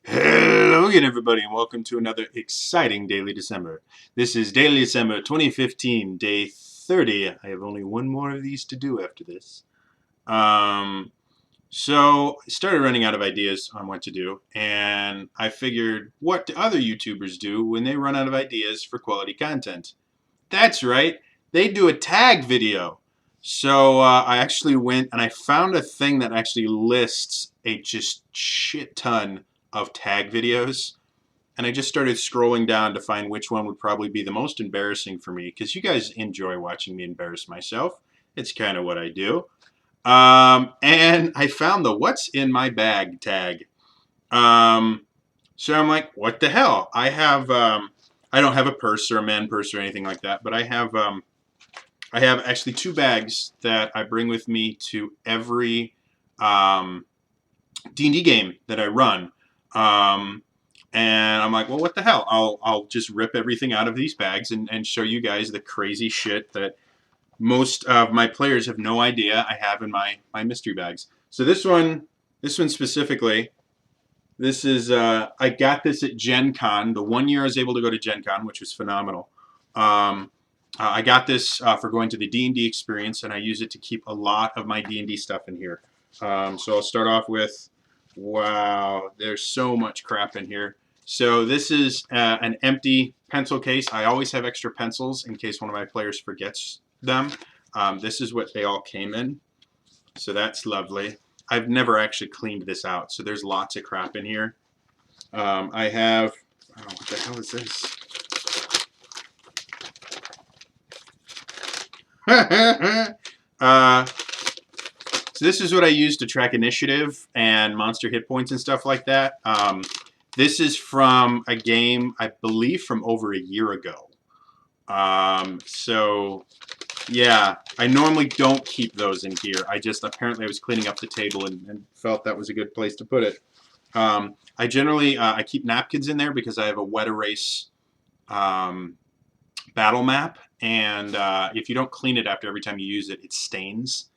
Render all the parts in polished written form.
Hello again, everybody, and welcome to another exciting Daily December. This is Daily December 2015, day 30. I have only one more of these to do after this. Um, so I started running out of ideas on what to do, and I figured, what do other YouTubers do when they run out of ideas for quality content? That's right, they do a tag video. So I actually went and I found a thing that actually lists a just shit ton of tag videos. And I just started scrolling down to find which one would probably be the most embarrassing for me, because you guys enjoy watching me embarrass myself. It's kind of what I do. And I found the "What's in my bag" tag. Um, so I'm like, what the hell? I don't have a purse or a man purse or anything like that, but I have actually two bags that I bring with me to every um, D&D game that I run. Um, and I'm like, well, what the hell? I'll just rip everything out of these bags and show you guys the crazy shit that most of my players have no idea I have in my mystery bags. So this one specifically, this is I got this at Gen Con. The 1 year I was able to go to Gen Con, which was phenomenal. I got this for going to the D&D experience, and I use it to keep a lot of my D&D stuff in here. So I'll start off with, wow, there's so much crap in here. So this is an empty pencil case. I always have extra pencils in case one of my players forgets them. This is what they all came in. So that's lovely. I've never actually cleaned this out, so there's lots of crap in here. I have, oh, what the hell is this? So this is what I use to track initiative and monster hit points and stuff like that. This is from a game, I believe, from over a year ago. So yeah, I normally don't keep those in here. Apparently I was cleaning up the table and felt that was a good place to put it. I generally, I keep napkins in there because I have a wet erase battle map, and if you don't clean it after every time you use it, it stains.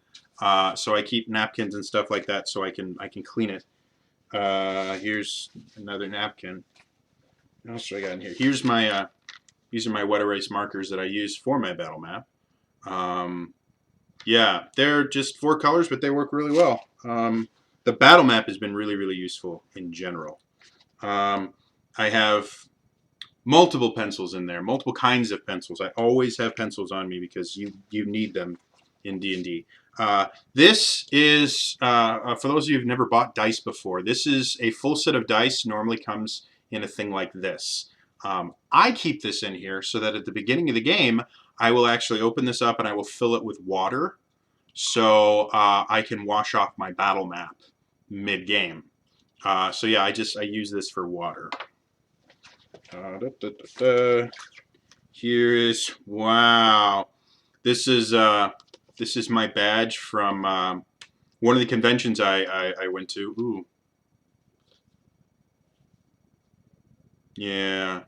So I keep napkins and stuff like that so I can clean it. Here's another napkin. What else do I got in here? Here's my these are my wet erase markers that I use for my battle map. Yeah, they're just 4 colors, but they work really well. The battle map has been really useful in general. I have multiple pencils in there, multiple kinds of pencils. I always have pencils on me because you need them in D&D. This is, for those of you who've never bought dice before, this is a full set of dice, normally comes in a thing like this. I keep this in here so that at the beginning of the game, I will actually open this up and I will fill it with water so I can wash off my battle map mid-game. So yeah, I use this for water. Here is, wow. This is my badge from one of the conventions I went to. Ooh. Yeah.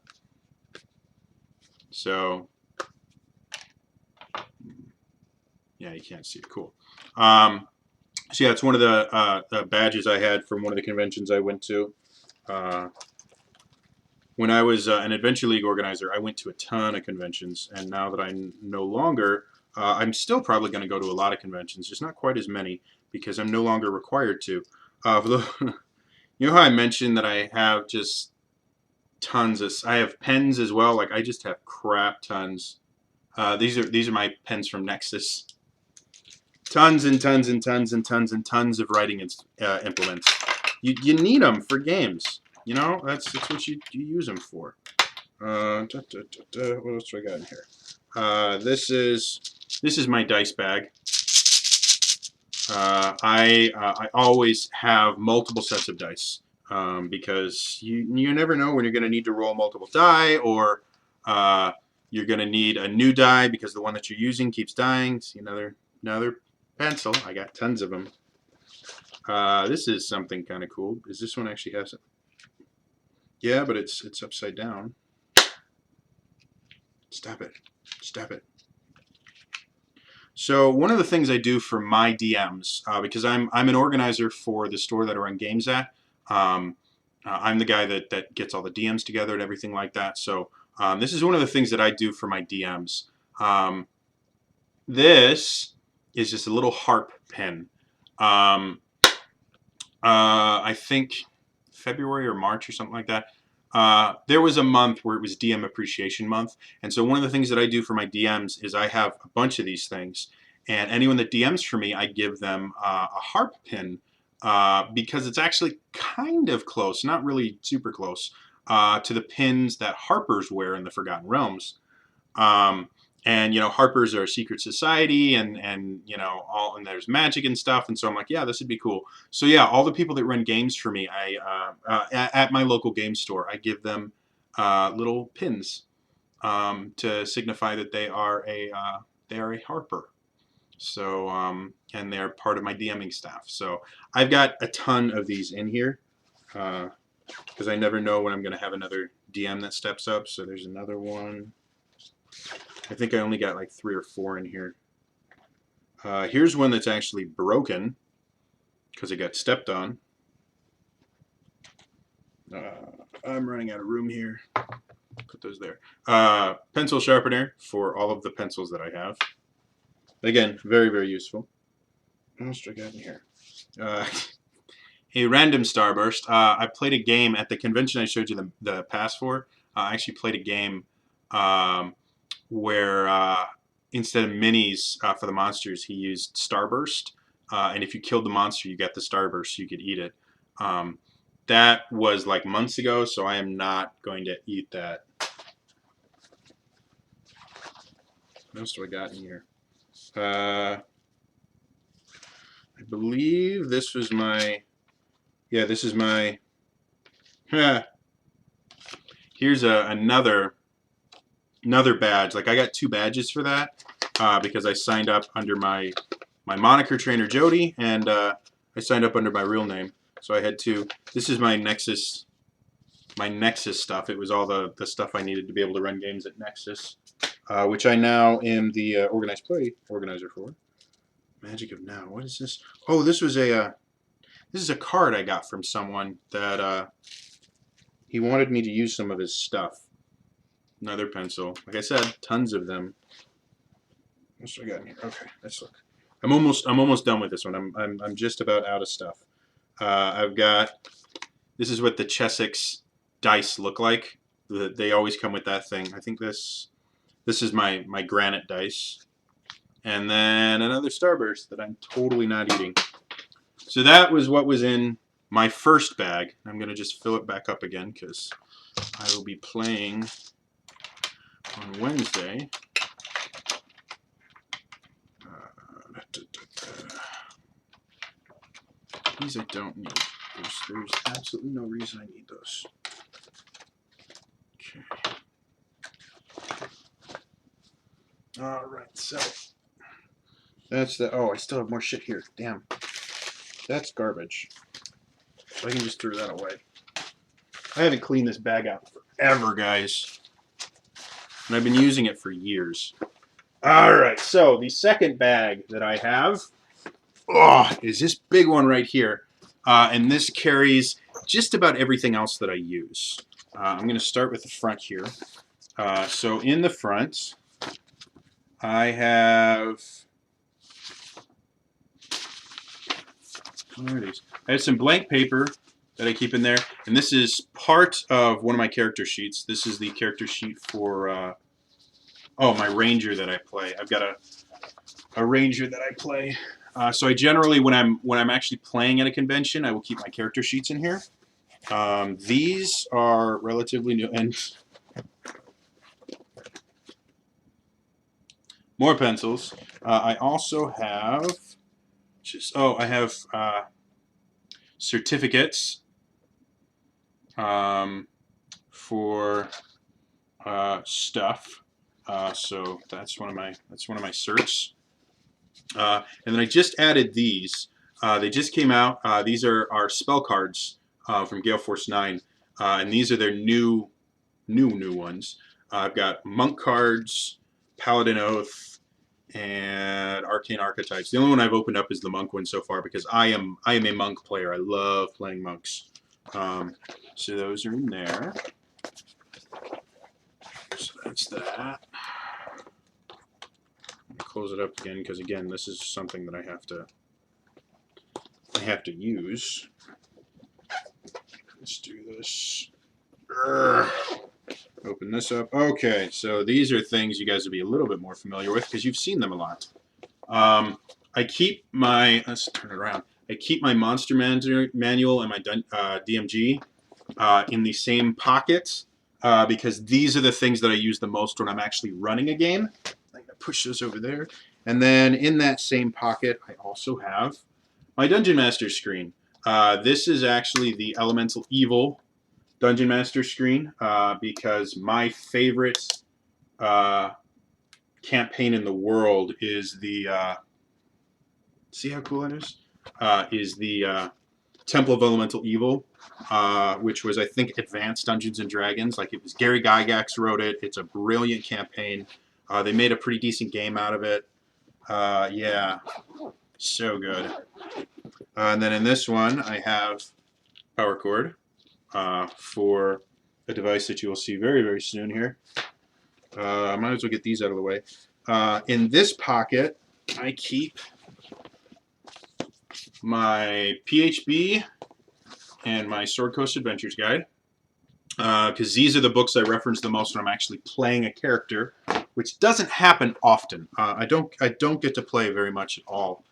So yeah, you can't see it. Cool. So yeah, it's one of the badges I had from one of the conventions I went to. When I was an Adventure League organizer, I went to a ton of conventions, and now that I'm no longer, I'm still probably going to go to a lot of conventions, just not quite as many, because I'm no longer required to. You know how I mentioned that I have just tons of, I have pens as well, like I just have crap tons. These are my pens from Nexus. Tons and tons and tons and tons and tons of writing implements. You need them for games. You know, that's what you use them for. What else do I got in here? This is my dice bag. I always have multiple sets of dice because you never know when you're going to need to roll multiple die, or you're going to need a new die because the one that you're using keeps dying. See another pencil. I got tons of them. This is something kind of cool. Is this one actually has it? Yeah, but it's upside down. Stop it. Stop it. So one of the things I do for my DMs, because I'm an organizer for the store that I run games at, I'm the guy that gets all the DMs together and everything like that. So this is one of the things that I do for my DMs. This is just a little harp pin. I think February or March or something like that. There was a month where it was DM Appreciation Month, and so one of the things that I do for my DMs is I have a bunch of these things, and anyone that DMs for me, I give them a harp pin because it's actually kind of close, not really super close, to the pins that harpers wear in the Forgotten Realms. Um, and harpers are a secret society, and and there's magic and stuff, and so I'm like, yeah, this would be cool. So yeah, all the people that run games for me, at my local game store, I give them little pins to signify that they are a harper. So and they're part of my DMing staff. So I've got a ton of these in here because I never know when I'm going to have another DM that steps up. So there's another one. I think I only got like 3 or 4 in here. Here's one that's actually broken because it got stepped on. I'm running out of room here. Put those there. Pencil sharpener for all of the pencils that I have. Again, very, very useful. What else do I got in here? A random starburst. I played a game at the convention I showed you the pass for. I actually played a game where instead of minis for the monsters, he used starburst. And if you killed the monster, you got the starburst, so you could eat it. That was like months ago, so I am not going to eat that. What else do I got in here? I believe this was my... Yeah, this is my... Here's another badge. Like, I got 2 badges for that because I signed up under my moniker, Trainer Jody, and I signed up under my real name. So I had 2. This is my Nexus stuff. It was all the stuff I needed to be able to run games at Nexus, which I now am the organized play organizer for. Magic of Now. What is this? Oh, this is a card I got from someone that he wanted me to use some of his stuff. Another pencil. Like I said, tons of them. What I got in here? Okay, let's look. I'm almost done with this one. I'm just about out of stuff. I've got. This is what the Chessex dice look like. They always come with that thing. I think this is my granite dice. And then another starburst that I'm totally not eating. So that was what was in my first bag. I'm going to just fill it back up again because I will be playing on Wednesday. These I don't need. There's absolutely no reason I need those. Okay. Alright, so that's the... Oh, I still have more shit here. Damn. That's garbage. So I can just throw that away. I haven't cleaned this bag out forever, guys. And I've been using it for years. Alright, so the second bag that I have is this big one right here. And this carries just about everything else that I use. I'm going to start with the front here. So in the front, I have... There it is. I have some blank paper that I keep in there, and this is part of one of my character sheets. This is the character sheet for my ranger that I play. I've got a ranger that I play. So I generally, when I'm actually playing at a convention, I will keep my character sheets in here. These are relatively new, and more pencils. I also have I have certificates for stuff. So that's one of my certs. And then I just added these. They just came out. These are our spell cards from Gale Force 9, and these are their new ones. I've got monk cards, Paladin Oath, and Arcane Archetypes. The only one I've opened up is the monk one so far because I am a monk player. I love playing monks. So those are in there. So that's that. Close it up again because again, this is something that I have to use. Let's do this. Open this up. Okay, so these are things you guys will be a little bit more familiar with because you've seen them a lot. I keep my, let's turn it around. I keep my Monster Manual and my DMG in the same pocket because these are the things that I use the most when I'm actually running a game. I'm going to push this over there. And then in that same pocket, I also have my Dungeon Master screen. This is actually the Elemental Evil Dungeon Master screen because my favorite campaign in the world is the see how cool that is the Temple of Elemental Evil, which was, I think, Advanced Dungeons and Dragons. Like, it was Gary Gygax wrote it. It's a brilliant campaign. They made a pretty decent game out of it. Yeah, so good. And then in this one, I have power cord for a device that you will see very, very soon here. I might as well get these out of the way. In this pocket, I keep my PHB and my Sword Coast Adventures guide, because these are the books I reference the most when I'm actually playing a character, which doesn't happen often. I don't get to play very much at all,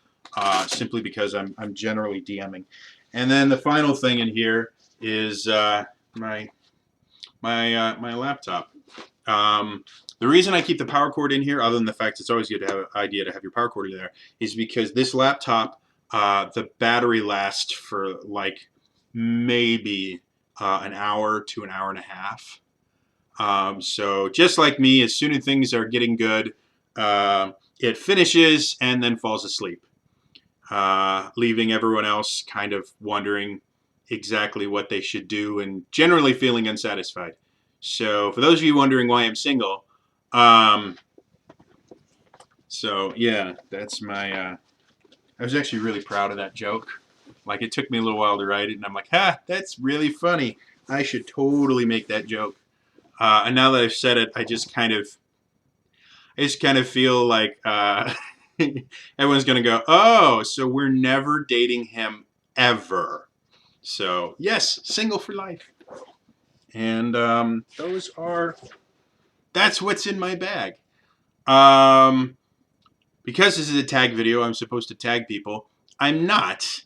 simply because I'm generally DMing. And then the final thing in here is my laptop. The reason I keep the power cord in here, other than the fact it's always good to have an idea to have your power cord in there, is because this laptop, the battery lasts for like maybe an hour to an hour and a half. So just like me, as soon as things are getting good, it finishes and then falls asleep, leaving everyone else kind of wondering exactly what they should do and generally feeling unsatisfied. So for those of you wondering why I'm single, so yeah, that's my, I was actually really proud of that joke. Like, it took me a little while to write it, and I'm like, ha, that's really funny. I should totally make that joke. And now that I've said it, I just kind of feel like everyone's going to go, oh, so we're never dating him ever. So, yes, single for life. And that's what's in my bag. Because this is a tag video, I'm supposed to tag people. I'm not,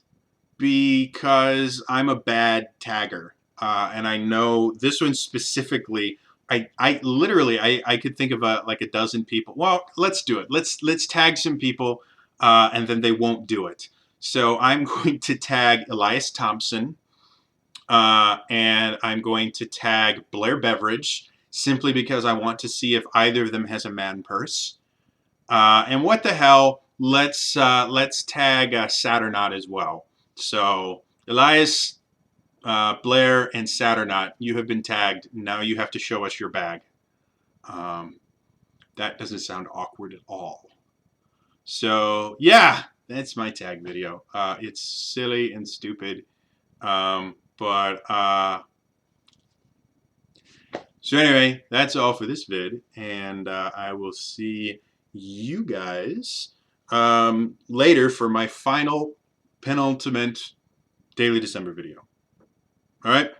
because I'm a bad tagger. And I know this one specifically, I literally could think of like a dozen people. Well, let's do it. Let's tag some people, and then they won't do it. So I'm going to tag Elias Thompson, and I'm going to tag Blair Beveridge, simply because I want to see if either of them has a man purse. And what the hell, let's tag Saturnaut as well. So Elias, Blair, and Saturnaut, you have been tagged. Now you have to show us your bag. That doesn't sound awkward at all. So yeah, that's my tag video. It's silly and stupid, but so anyway, that's all for this vid, and I will see you guys later for my final penultimate Daily December video. All right.